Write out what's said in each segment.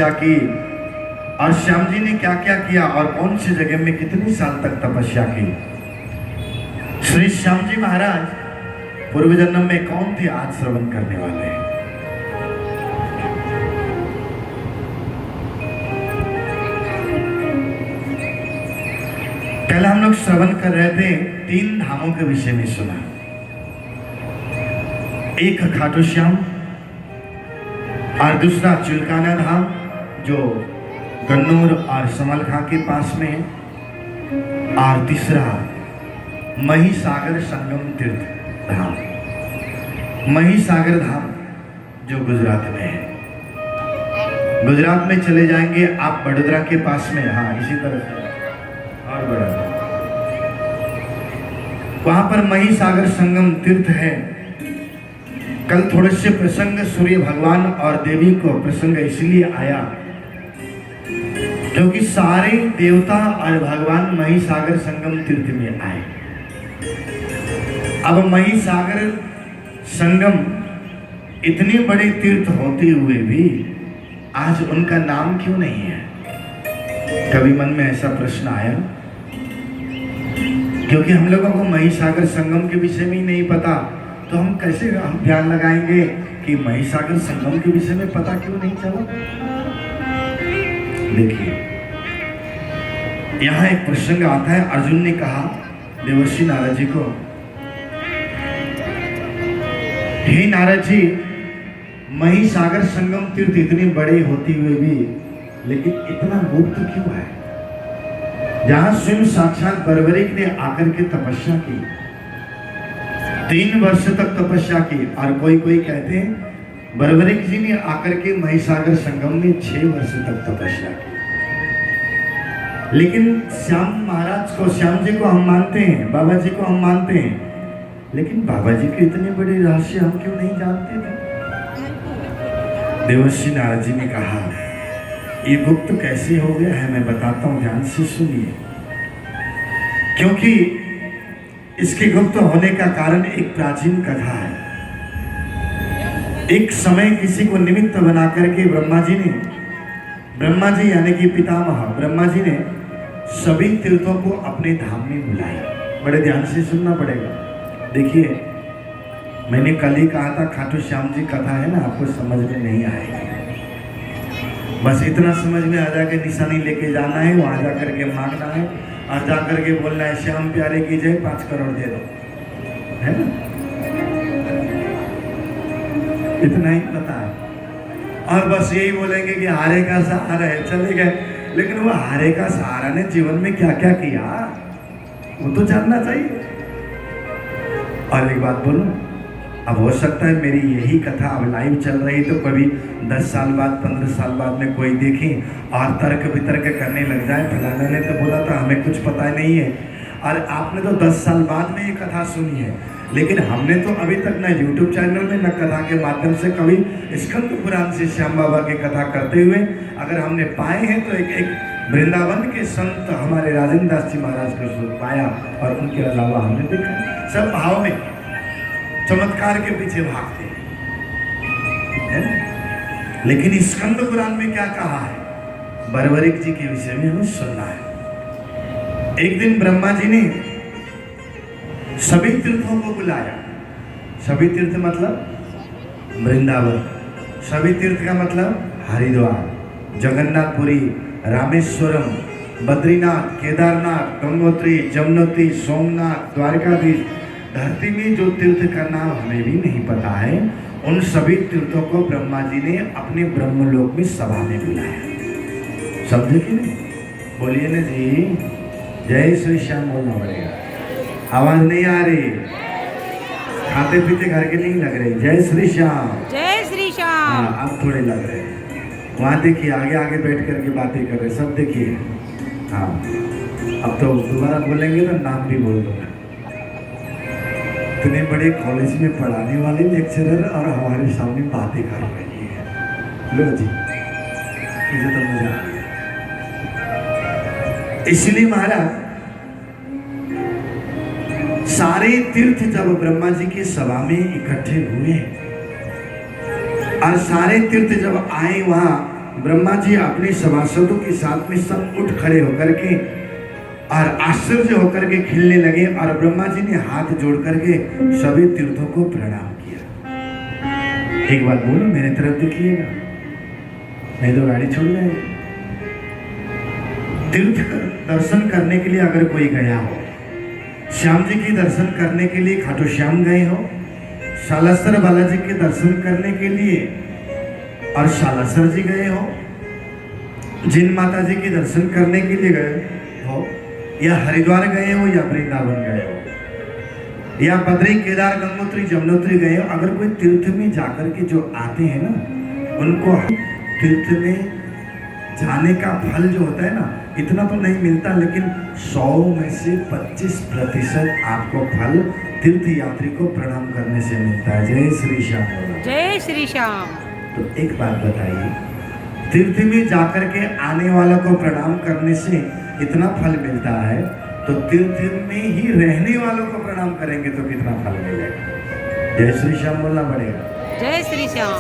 क्या की और श्याम जी ने क्या क्या किया और कौन सी जगह में कितनी साल तक तपस्या की। श्री श्याम जी महाराज पूर्व जन्म में कौन थे, आज श्रवण करने वाले हैं। पहले हम लोग श्रवण कर रहे थे, 3 धामों के विषय में सुना। एक खाटू श्याम और दूसरा चिल्काना धाम जो गन्नौर और समलखा के पास में है, और तीसरा महिसागर संगम तीर्थ धाम, महिसागर धाम जो गुजरात में है। गुजरात में चले जाएंगे आप बड़ोदरा के पास में, हाँ इसी तरह से और बड़ा, वहां पर महिसागर संगम तीर्थ है। कल थोड़े से प्रसंग सूर्य भगवान और देवी को प्रसंग इसलिए आया क्योंकि सारे देवता और भगवान महिसागर संगम तीर्थ में आए। अब महिसागर संगम इतने बड़े तीर्थ होते हुए भी आज उनका नाम क्यों नहीं है? कभी मन में ऐसा प्रश्न आया? क्योंकि हम लोगों को महिसागर संगम के विषय में ही नहीं पता, तो हम कैसे हम ध्यान लगाएंगे कि महिसागर संगम के विषय में पता क्यों नहीं चला। देखिए यहां एक प्रसंग आता है। अर्जुन ने कहा देवर्षि नारद जी को, हे नारद जी, महिसागर संगम तीर्थ इतने बड़े होते हुए भी लेकिन इतना गुप्त क्यों है? जहां स्वयं साक्षात बर्बरिक ने आकर के तपस्या की, 3 वर्ष तक तपस्या की, और कोई कोई कहते हैं बर्बरिक जी ने आकर के महिसागर संगम में 6 वर्ष तक तपस्या की। लेकिन श्याम महाराज को, श्याम जी को हम मानते हैं, बाबा जी को हम मानते हैं, लेकिन बाबा जी के इतने बड़े रहस्य हम क्यों नहीं जानते थे? देवर्षि नारद जी ने कहा ये गुप्त कैसे हो गया है, मैं बताता हूं, ध्यान से सुनिए। क्योंकि इसके गुप्त होने का कारण एक प्राचीन कथा है। एक समय किसी को निमित्त बना करके ब्रह्मा जी यानी कि पितामह ब्रह्मा जी ने सभी तीर्थों को अपने धाम में बुलाया। बड़े ध्यान से सुनना पड़ेगा। देखिए मैंने कल ही कहा था खाटू श्याम जी कथा है ना, आपको समझ में नहीं आएगी, बस इतना समझ में आ जाके निशानी लेके जाना है, वहां जा करके मांगना है और जा करके बोलना है श्याम प्यारे की जय, 5 करोड़ दे दो, है ना? इतना ही पता है। और बस यही बोलेंगे कि हारे का सहारा है, चले गए। लेकिन वो हारे का सहारा ने जीवन में क्या क्या किया वो तो जानना चाहिए। और एक बात बोलूं, अब हो सकता है मेरी यही कथा अब लाइव चल रही तो कभी 10 साल बाद 15 साल बाद में कोई देखे और तर्क वितर्क करने लग जाए, फलाना ने तो बोला था हमें कुछ पता नहीं है। और आपने तो 10 साल बाद में ये कथा सुनी है, लेकिन हमने तो अभी तक न यूट्यूब चैनल में न कथा के माध्यम से कभी स्कंद पुराण से श्याम बाबा की कथा करते हुए अगर हमने पाए हैं तो एक वृंदावन के संत हमारे राजेंद्र दास जी महाराज को पाया, और उनके अलावा हमने देखा सब भाव में चमत्कार के पीछे भागते हैं। लेकिन स्कंद पुराण में क्या कहा है, बर्बरिक जी के विषय में हमें सुनना है। एक दिन ब्रह्मा जी ने सभी तीर्थों को बुलाया। सभी तीर्थ मतलब वृंदावन, सभी तीर्थ का मतलब हरिद्वार, जगन्नाथपुरी, रामेश्वरम, बद्रीनाथ, केदारनाथ, गंगोत्री, जमुनोत्री, सोमनाथ, द्वारकाधीश, धरती में जो तीर्थ का नाम हमें भी नहीं पता है, उन सभी तीर्थों को ब्रह्मा जी ने अपने ब्रह्मलोक में सभा में बुलाया। समझे कि नहीं? बोलिए ना जी, जय श्री श्याम बोलना पड़ेगा। आवाज नहीं आ रही, खाते पीते घर के नहीं लग रही। जय श्री श्याम, जय श्री श्याम। हाँ अब थोड़े लग रहे। वहाँ देखिए आगे आगे बैठ करके बातें कर रहे सब, देखिए। हाँ अब तो दोबारा बोलेंगे तो नाम भी बोल दूंगा। इतने बड़े कॉलेज में पढ़ाने वाले लेक्चरर और हमारे सामने बातें कर रही है। लो जी, मुझे तो मजा आ गया। इसलिए महाराज सारे तीर्थ जब ब्रह्मा जी की सभा में इकट्ठे हुए और सारे तीर्थ जब आए वहां ब्रह्मा जी अपने सभासदों के साथ में सब उठ खड़े होकर के और आश्चर्य होकर के खिलने लगे, और ब्रह्मा जी ने हाथ जोड़ करके सभी तीर्थों को प्रणाम किया। एक बात बोलो, मेरे तरफ देखिएगा, नहीं तो गाड़ी छोड़ जाएगी। तीर्थ दर्शन करने के लिए अगर कोई गया हो, श्याम जी के दर्शन करने के लिए खाटू श्याम गए हो, सालासर बालाजी के दर्शन करने के लिए और सालासर जी गए हो, जिन माता जी के दर्शन करने के लिए गए हो, या हरिद्वार गए हो, या वृंदावन गए हो, या बद्री केदार गंगोत्री जमुनोत्री गए हो, अगर कोई तीर्थ में जाकर के जो आते हैं ना, उनको तीर्थ में जाने का फल जो होता है ना, इतना तो नहीं मिलता, लेकिन 100 में से 25% आपको फल तीर्थ यात्री को प्रणाम करने से मिलता है। जय श्री श्याम। जय श्री श्याम। तो एक बात बताइए, तीर्थ में जाकर के आने वालों को प्रणाम करने से इतना फल मिलता है, तो तीर्थ में ही रहने वालों को प्रणाम करेंगे तो कितना फल मिलेगा। जय श्री श्याम बोलना पड़ेगा। जय श्री श्याम।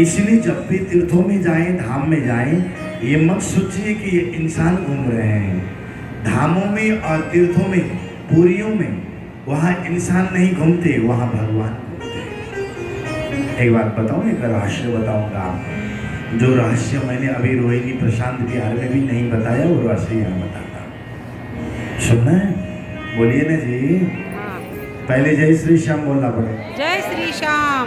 इसलिए जब भी तीर्थों में जाएं, धाम में जाएं, ये मत सोचिए कि ये इंसान घूम रहे हैं। धामों में और तीर्थों में, पुरियों में, वहाँ इंसान नहीं घूमते, वहाँ भगवान घूमते। एक बात बताऊं, एक रहस्य बताऊंगा आपको। जो रहस्य मैंने अभी रोहिणी प्रशांत बिहार में भी नहीं बताया, वो रहस्य यहाँ बताता हूँ। सुनना है? बोलिए ना जी। पहले जय श्री श्याम बोलना पड़ेगा। जय श्री श्याम।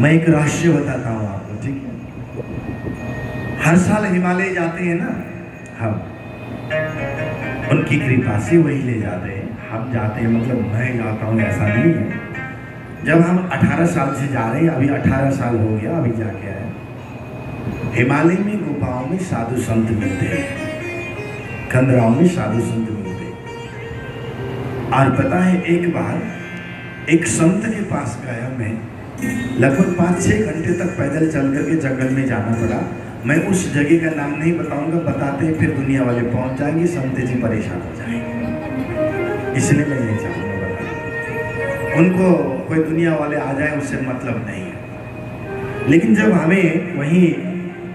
मैं एक रहस्य बताता हूँ आपको, ठीक है? हर साल हिमालय जाते हैं ना हम, उनकी कृपा से वही ले जाते हैं। हम जाते हैं, मतलब मैं जाता हूँ ऐसा नहीं है। जब हम 18 साल से जा रहे हैं, अभी 18 साल हो गया, अभी जाके आए। हिमालय में गुफाओं में साधु संत मिलते हैं, खंडराओं में साधु संत मिलते हैं। और पता है, एक बार एक संत के पास गया मैं, लगभग 5-6 घंटे तक पैदल चल करके जंगल में जाना पड़ा। मैं उस जगह का नाम नहीं बताऊंगा, बताते हैं फिर दुनिया वाले पहुंच जाएंगे, संत जी परेशान हो जाएंगे, इसलिए मैं नहीं चाहूँगा बताना। उनको कोई दुनिया वाले आ जाए उससे मतलब नहीं है। लेकिन जब हमें वहीं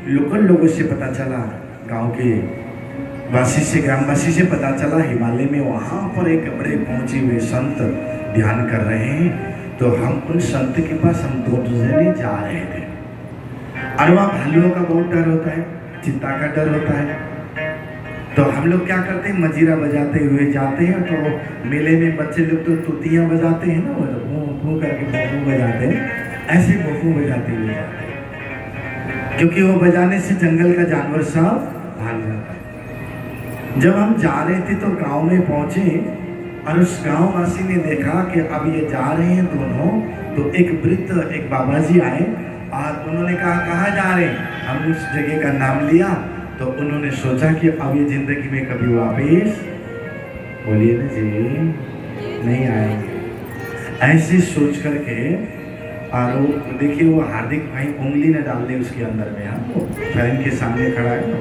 लोकल लोगों से पता चला, गांव के वासी से, ग्रामवासी से पता चला हिमालय में वहाँ पर एक बड़े पहुँचे हुए संत ध्यान कर रहे हैं, तो हम उन संत के पास हम 2 जने जा रहे थे। और वहाँ भालुओं का बहुत डर होता है, चित्ता का डर होता है। तो हम लोग क्या करते हैं, मजीरा बजाते हुए जाते हैं। तो मेले में बच्चे लोग तो तुतियाँ बजाते हैं ना, वो करके बोफू बजाते हैं, ऐसे बोफू बजाते हुए जाते हैं, क्योंकि वो बजाने से जंगल का जानवर सब भाग जाता है। जब हम जा रहे थे तो गांव में पहुंचे, और उस गांव वासी ने देखा कि अब ये जा रहे हैं दोनों, तो एक वृद्ध, एक बाबा जी आए और उन्होंने कहा, कहाँ जा रहे हैं? हम उस जगह का नाम लिया, तो उन्होंने सोचा कि अब ये जिंदगी में कभी वापस, बोलिए ना जी, नहीं आएंगे। ऐसे सोच करके, और वो देखिए, वो हार्दिक भाई उंगली न डाल दे उसके अंदर में, हाँ, वो फैन के सामने खड़ा है ना,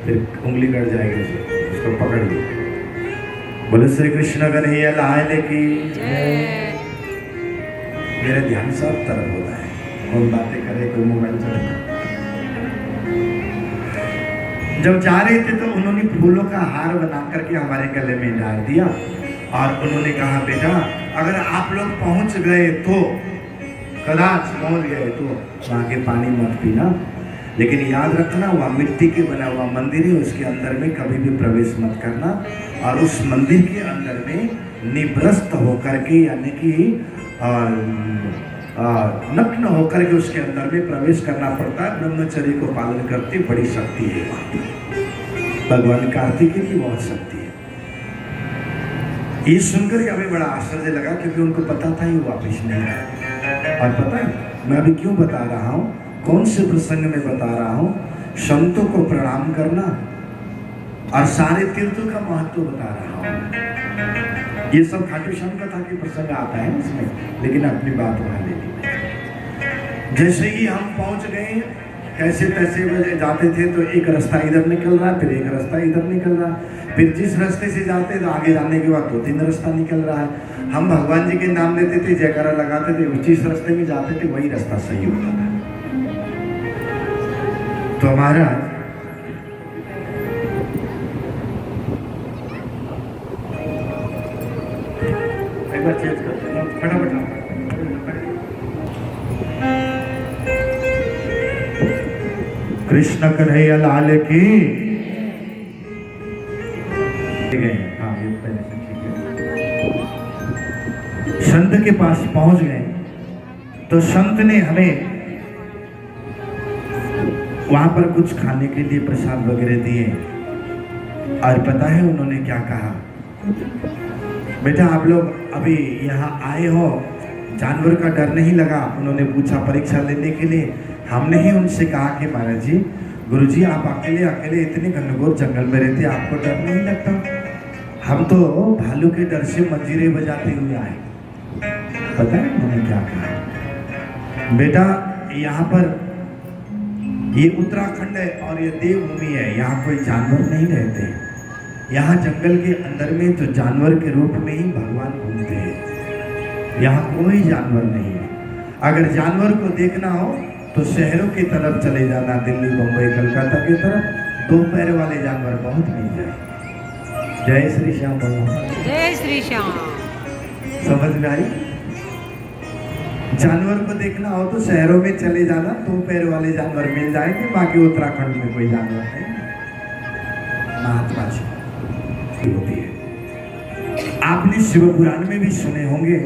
फिर उंगली कट जाएगी, उसको पकड़ लो। बोले श्री कृष्ण कन्हैया लाल की। मेरा ध्यान सब तरफ होता है, कौन बातें करे, कोई मोबाइल चले। जब जा रहे थे तो उन्होंने फूलों का हार बना करके हमारे गले में डाल दिया, और उन्होंने कहा, बेटा अगर आप लोग पहुंच गए तो, कदाच पहुंच गए तो वहाँ के पानी मत पीना, लेकिन याद रखना वहाँ मिट्टी के बना हुआ मंदिर है, उसके अंदर में कभी भी प्रवेश मत करना। और उस मंदिर के अंदर में निवृत्त होकर के, यानी कि नग्न होकर के उसके अंदर में प्रवेश करना पड़ता है। ब्रह्मचर्य को पालन करती बड़ी शक्ति है वहाँ। भगवान कार्तिकेय की बहुत शक्ति है। ये सुनकर के हमें बड़ा आश्चर्य लगा, क्योंकि उनको पता था ये वापिस नहीं आए। और पता है मैं अभी क्यों बता रहा हूँ, कौन से प्रसंग में बता रहा हूँ? संतों को प्रणाम करना और सारे तीर्थों का महत्व बता रहा हूँ। ये सब खाटू श्याम कथा के प्रसंग आता है इसमें, लेकिन अपनी बात वहाँ ले ली। जैसे ही हम पहुँच गए, कैसे तैसे जाते थे, तो एक रास्ता इधर निकल रहा, फिर एक रास्ता इधर निकल रहा, फिर जिस रास्ते से जाते हैं तो आगे जाने के बाद 2-3 रास्ता निकल रहा है। हम भगवान जी के नाम लेते थे, जयकारा लगाते थे, जिस रास्ते में जाते थे वही रास्ता सही होता था। तो हमारा एक बार चेंज करते हैं, फटाफट कृष्ण कन्हैया लाल की गए। हाँ, ये पहले से ठीक है। संत के पास पहुंच गए तो संत ने हमें वहां पर कुछ खाने के लिए प्रसाद वगैरह दिए। और पता है उन्होंने क्या कहा? बेटा आप लोग अभी यहाँ आए हो, जानवर का डर नहीं लगा? उन्होंने पूछा परीक्षा लेने के लिए। हमने ही उनसे कहा कि महाराज जी, गुरुजी आप अकेले अकेले इतने घनघोर जंगल में रहते, आपको डर नहीं लगता? हम तो भालू के डर से मंजीरे बजाते हुए आए। पता है उन्होंने क्या कहा? बेटा यहाँ पर ये उत्तराखंड है और ये देवभूमि है, यहाँ कोई जानवर नहीं रहते। यहाँ जंगल के अंदर में तो जानवर के रूप में ही भगवान घूमते हैं, यहाँ कोई जानवर नहीं है। अगर जानवर को देखना हो तो शहरों की तरफ चले जाना, दिल्ली, बम्बई, कलकत्ता की तरफ 2 पैर वाले जानवर बहुत मिल जाए। जय श्री श्याम भगवान। जय श्री श्याम। समझ में आई? जानवर को देखना हो तो शहरों में चले जाना, 2 पैर वाले जानवर मिल जाएंगे, बाकी उत्तराखंड में कोई जानवर नहीं। महात्मा जी होती है। आपने शिव पुराण में भी सुने होंगे।